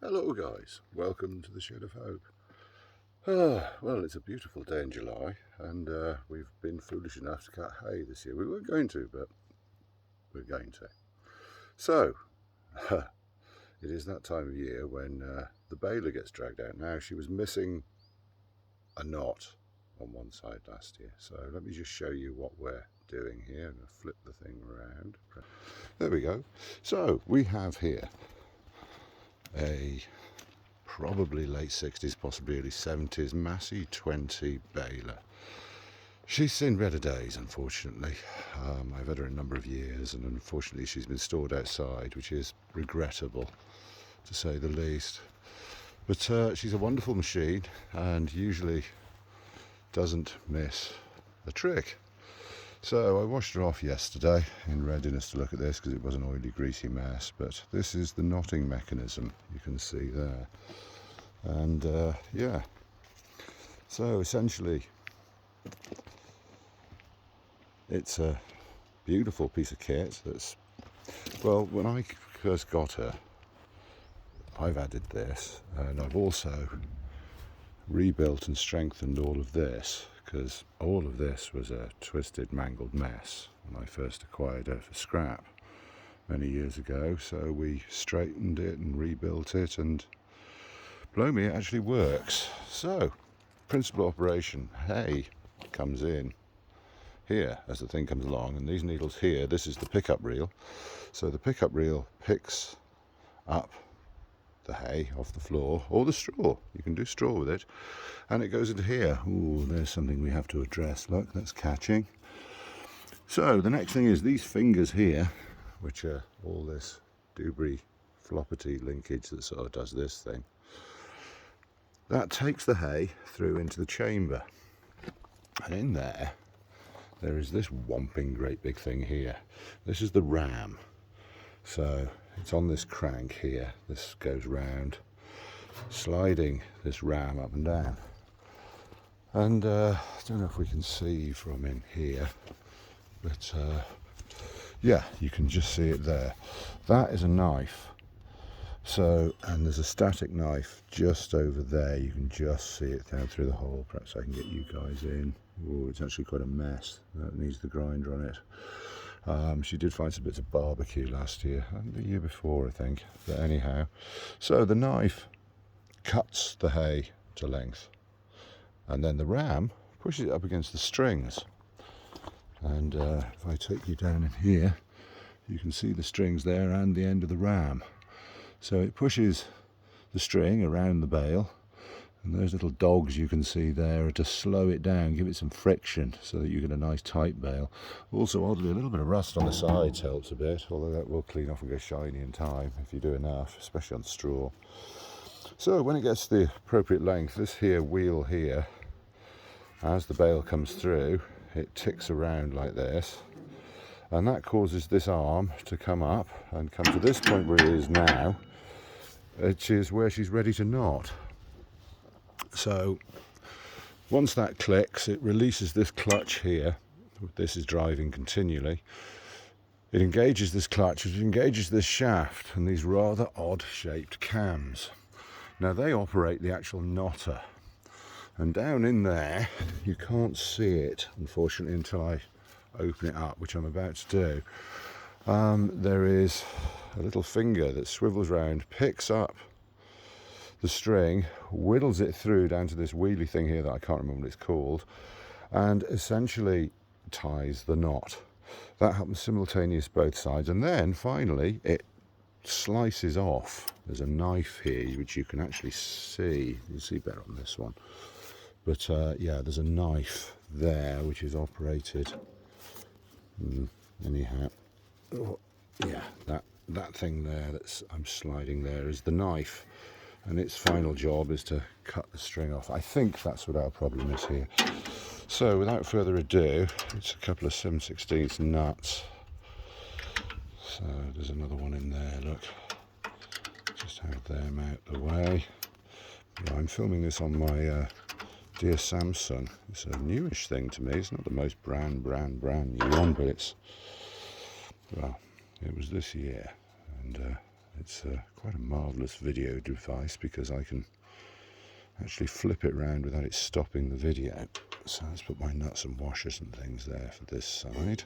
Hello guys, welcome to the Shed of Hope. Well, it's a beautiful day in July and we've been foolish enough to cut hay this year. We weren't going to, but we're going to. So, it is that time of year when the baler gets dragged out. Now, she was missing a knot on one side last year. So let me just show you what we're doing here. I'm going to flip the thing around. There we go. So we have here a probably late 60s, possibly early 70s Massey 20 baler. She's seen better days, unfortunately. I've had her a number of years, and unfortunately she's been stored outside, which is regrettable to say the least. But she's a wonderful machine and usually doesn't miss a trick. So I washed her off yesterday in readiness to look at this because it was an oily, greasy mess. But this is the knotting mechanism you can see there. And yeah, so essentially it's a beautiful piece of kit that's, well, when I first got her, I've added this, and I've also rebuilt and strengthened all of this, because all of this was a twisted, mangled mess when I first acquired her for scrap many years ago. So we straightened it and rebuilt it, and blow me, it actually works. So principal operation, hay comes in here as the thing comes along, and these needles here, this is the pickup reel. So the pickup reel picks up the hay off the floor, or the straw. You can do straw with it, and it goes into here. Ooh, there's something we have to address. Look, that's catching. So the next thing is these fingers here, which are all this Dubry floppity linkage that sort of does this thing. That takes the hay through into the chamber, and in there is this whomping great big thing here. This is the ram. So it's on this crank here. This goes round, sliding this ram up and down. And I don't know if we can see from in here, but yeah, you can just see it there. That is a knife. So, and there's a static knife just over there. You can just see it down through the hole. Perhaps I can get you guys in. Oh, it's actually quite a mess. That needs the grinder on it. She did find some bits of barbecue last year, and the year before, I think. But anyhow, so the knife cuts the hay to length, and then the ram pushes it up against the strings. And if I take you down in here, you can see the strings there and the end of the ram. So it pushes the string around the bale, and those little dogs you can see there are to slow it down, give it some friction so that you get a nice tight bale. Also, oddly, a little bit of rust on the sides helps a bit, although that will clean off and go shiny in time if you do enough, especially on straw. So when it gets the appropriate length, this here wheel here, as the bale comes through, it ticks around like this, and that causes this arm to come up and come to this point where it is now, which is where she's ready to knot. So once that clicks, it releases this clutch here. This is driving continually. It engages this clutch, which engages this shaft and these rather odd shaped cams. Now they operate the actual knotter, and down in there you can't see it, unfortunately, until I open it up, which I'm about to do. There is a little finger that swivels round, picks up the string, whittles it through down to this wheelie thing here that I can't remember what it's called, and essentially ties the knot. That happens simultaneous both sides, and then finally it slices off. There's a knife here which you can actually see. You see better on this one, but yeah, there's a knife there which is operated. Anyhow, oh, yeah, that thing there that's I'm sliding there is the knife, and its final job is to cut the string off. I think that's what our problem is here. So without further ado, it's a couple of 7/16 nuts. So there's another one in there, look. Just have them out the way. Yeah, I'm filming this on my dear Samsung. It's a newish thing to me. It's not the most brand new one, but it's, well, it was this year, and It's quite a marvellous video device because I can actually flip it around without it stopping the video. So let's put my nuts and washers and things there for this side.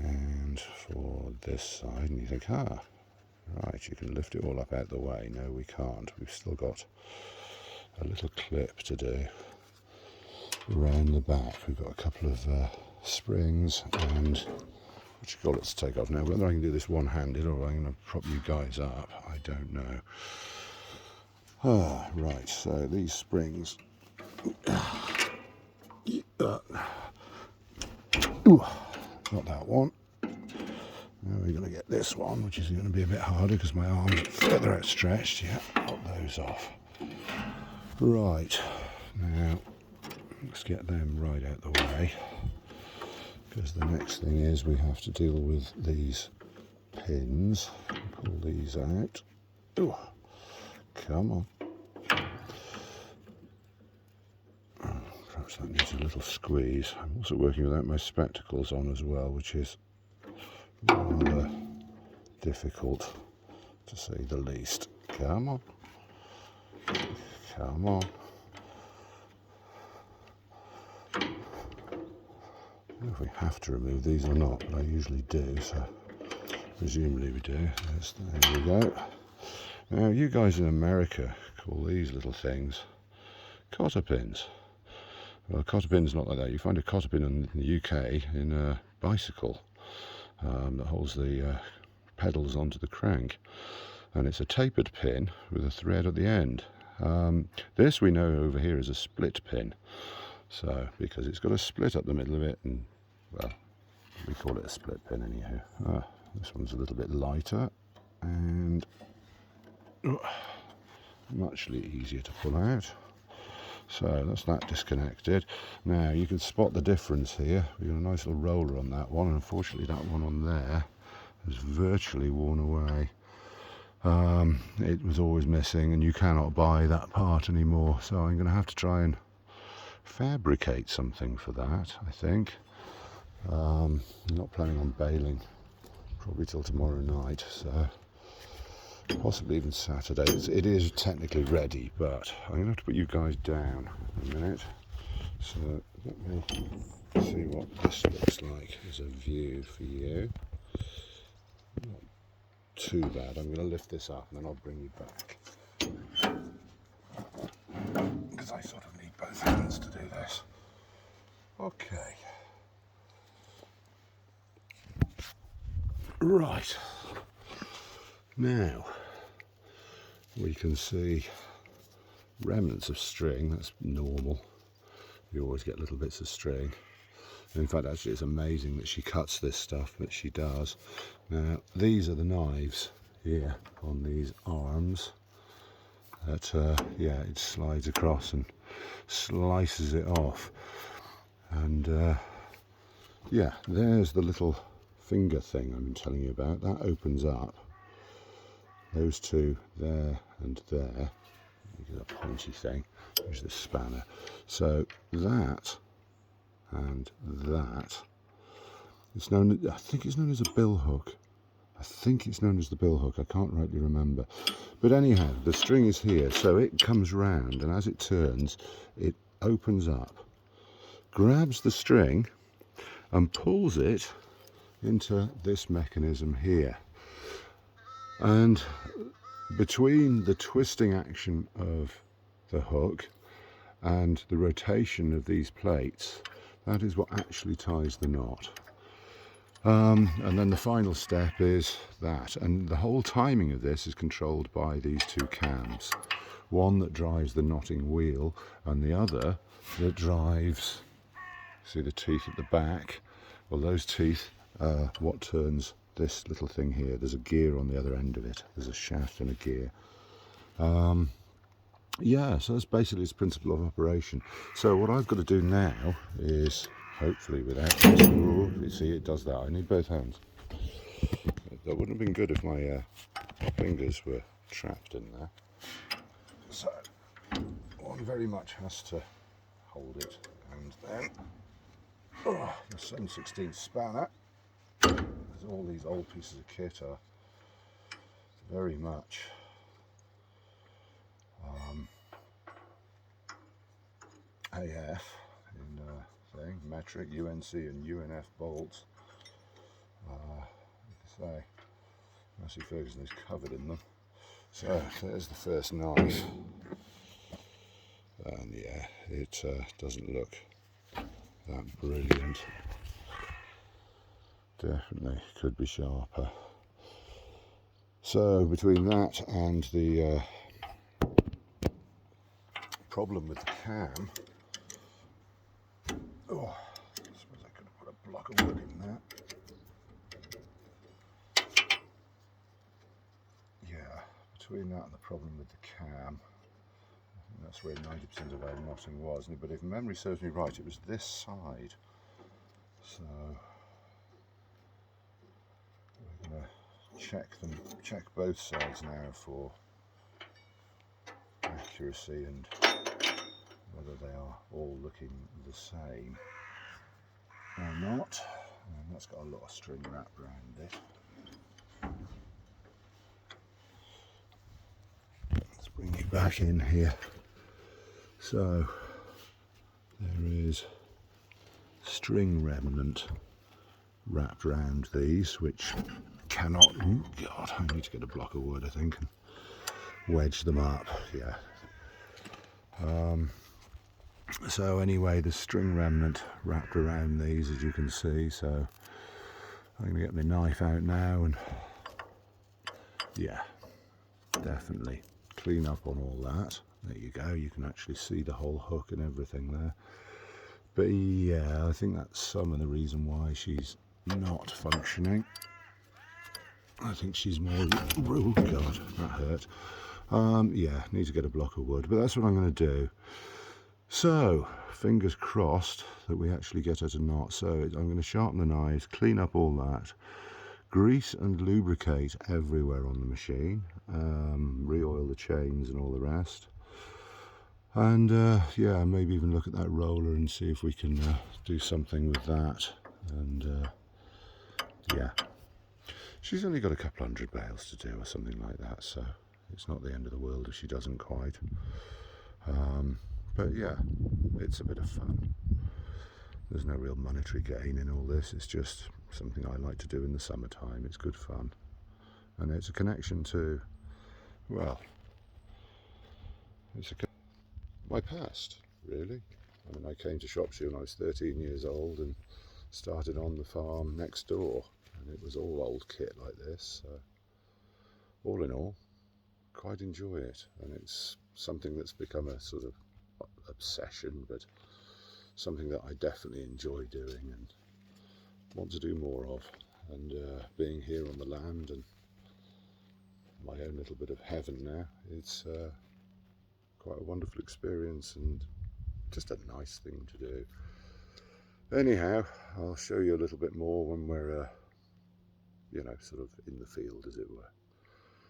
And for this side, and you think, right, you can lift it all up out the way. No, we can't. We've still got a little clip to do around the back. We've got a couple of springs and what you call it to take off. Now, whether I can do this one-handed or I'm going to prop you guys up, I don't know. Right, so these springs. Not that one. Now we're going to get this one, which is going to be a bit harder because my arms are further outstretched. Yeah, pop those off. Right, now let's get them right out the way, because the next thing is we have to deal with these pins. Pull these out. Ooh, come on. Perhaps that needs a little squeeze. I'm also working without my spectacles on as well, which is rather difficult to say the least. Come on. Come on. I don't know if we have to remove these or not, but I usually do, so presumably we do. Yes, there we go. Now, you guys in America call these little things cotter pins. Well, a cotter pin's not like that. You find a cotter pin in the UK in a bicycle that holds the pedals onto the crank, and it's a tapered pin with a thread at the end. This we know over here is a split pin, so because it's got a split up the middle of it, and well, we call it a split pin anyhow. This one's a little bit lighter and much easier to pull out. So that's that disconnected. Now you can spot the difference here. We've got a nice little roller on that one, and unfortunately that one on there has virtually worn away. It was always missing, and you cannot buy that part anymore, so I'm going to have to try and fabricate something for that, I think. I'm not planning on baling probably till tomorrow night, so possibly even Saturday. It is technically ready, but I'm going to have to put you guys down in a minute. So let me see what this looks like as a view for you. Not too bad. I'm going to lift this up and then I'll bring you back, because I sort of need both hands to do this. Okay. Right. Now we can see remnants of string. That's normal. You always get little bits of string. In fact, actually, it's amazing that she cuts this stuff, but she does. Now, these are the knives here on these arms that, yeah, it slides across and slices it off. And, yeah, there's the little finger thing I've been telling you about. That opens up. Those two there and there. Get a pointy thing. There's the spanner. So that and that. It's known. I think it's known as a bill hook. I think it's known as the bill hook. I can't rightly remember. But anyhow, the string is here, so it comes round, and as it turns, it opens up, grabs the string, and pulls it into this mechanism here. And between the twisting action of the hook and the rotation of these plates, that is what actually ties the knot. And then the final step is that, and the whole timing of this is controlled by these two cams, one that drives the knotting wheel and the other that drives, see the teeth at the back, well, those teeth are what turns this little thing here. There's a gear on the other end of it. There's a shaft and a gear. Yeah, so that's basically its principle of operation. So what I've got to do now is, hopefully without this, ooh, you see it does that. I need both hands. That wouldn't have been good if my fingers were trapped in there. So one very much has to hold it, and then the 7/16 spanner. All these old pieces of kit are very much AF in thing, metric, UNC and UNF bolts. Like I say, Massey Ferguson is covered in them. So there's the first knife, and yeah, it doesn't look that brilliant. Definitely could be sharper. So between that and the problem with the cam, oh, I suppose I could have put a block of wood in there. Yeah, between that and the problem with the cam, I think that's where 90% of our knotting was. But if memory serves me right, it was this side. So we're going to check both sides now for accuracy and whether they are all looking the same or not. And that's got a lot of string wrapped around it. Let's bring you back in here. So there is string remnant wrapped around these, which cannot, oh God, I need to get a block of wood I think and wedge them up. Yeah. So anyway, the string remnant wrapped around these, as you can see. So I'm going to get my knife out now and yeah, definitely clean up on all that. There you go, you can actually see the whole hook and everything there. But yeah, I think that's some of the reason why she's not functioning. I think she's more, oh God, that hurt. Yeah, need to get a block of wood, but that's what I'm going to do. So, fingers crossed that we actually get her to knot. So I'm going to sharpen the knives, clean up all that, grease and lubricate everywhere on the machine, re-oil the chains and all the rest. And yeah, maybe even look at that roller and see if we can do something with that. And yeah, she's only got a couple hundred bales to do or something like that, so it's not the end of the world if she doesn't quite. But yeah, it's a bit of fun. There's no real monetary gain in all this. It's just something I like to do in the summertime. It's good fun. And it's a connection to, well, it's my past, really. I mean, I came to Shropshire when I was 13 years old and started on the farm next door. And it was all old kit like this. So all in all, quite enjoy it. And it's something that's become a sort of obsession, but something that I definitely enjoy doing and want to do more of. And being here on the land and my own little bit of heaven now, it's quite a wonderful experience and just a nice thing to do. Anyhow, I'll show you a little bit more when we're you know, sort of in the field, as it were.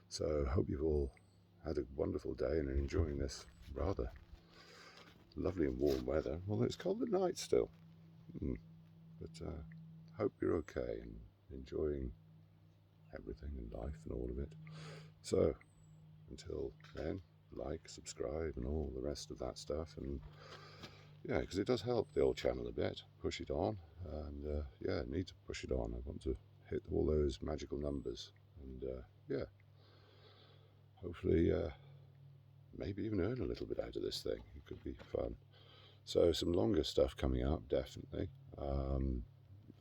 So I hope you've all had a wonderful day and are enjoying this rather lovely and warm weather. Well, it's cold at night still, but hope you're okay and enjoying everything in life and all of it. So until then, like, subscribe and all the rest of that stuff, and yeah, because it does help the old channel a bit, push it on. And yeah, need to push it on. I want to hit all those magical numbers, and yeah, hopefully maybe even earn a little bit out of this thing. It could be fun. So some longer stuff coming up, definitely,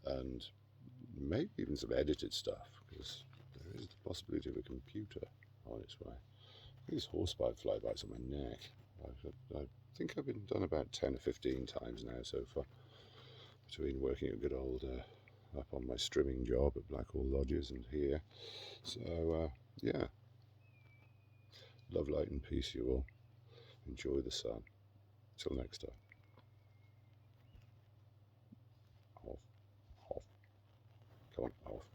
and maybe even some edited stuff, because there is the possibility of a computer on its way. These horsebite flybites on my neck. I think I've been done about 10 or 15 times now so far, between working a good old up on my strimming job at Blackwall Lodges and here. So yeah, love, light and peace you all. Enjoy the sun. Till next time. Off. Come on, off.